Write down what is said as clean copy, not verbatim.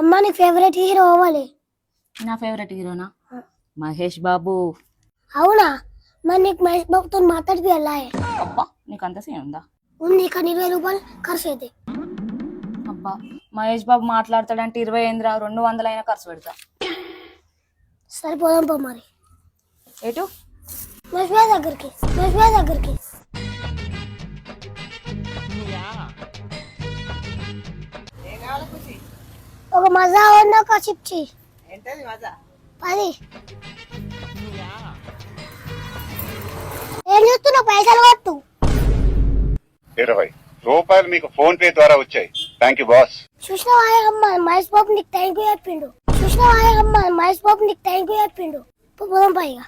అమ్మ నీ favourite hero అవ్వాలి. నా ఫేవరెట్ హీరోనా మహేష్ బాబు. అవునా? మరి నీకు మహేష్ బాబుతో మాట్లాడిపియాలా? అబ్బా నీకు అంత సీన్ ఉందా? ఉంది, కానీ 20 రూపాయలు ఖర్చు అయితే. అబ్బా మహేష్ బాబు మాట్లాడతాడంటే 20 ఏంద్రా, 200 అయినా ఖర్చు పెడతా. సరిపోదాం పో మరి. ఎటు? మహేష్ బాబు దగ్గరికి. మహేష్ బాబు దగ్గరికి ఒక మజా ఉన్న ఒక చిప్చి. ఏంటది మజా? 10. ఏం చూస్తున్నావు? పైసలు కొట్టు. 20 రూపాయలు మీకు ఫోన్ పే ద్వారా వచ్చాయి. Thank you boss. చూసినావా అమ్మ, మహేష్ బాబు నీకు థ్యాంక్ యూ చెప్పిండు. చూసినావా అమ్మ, మహేష్ బాబు నీకు థ్యాంక్ యూ చెప్పిండు. పోదాం పైగా.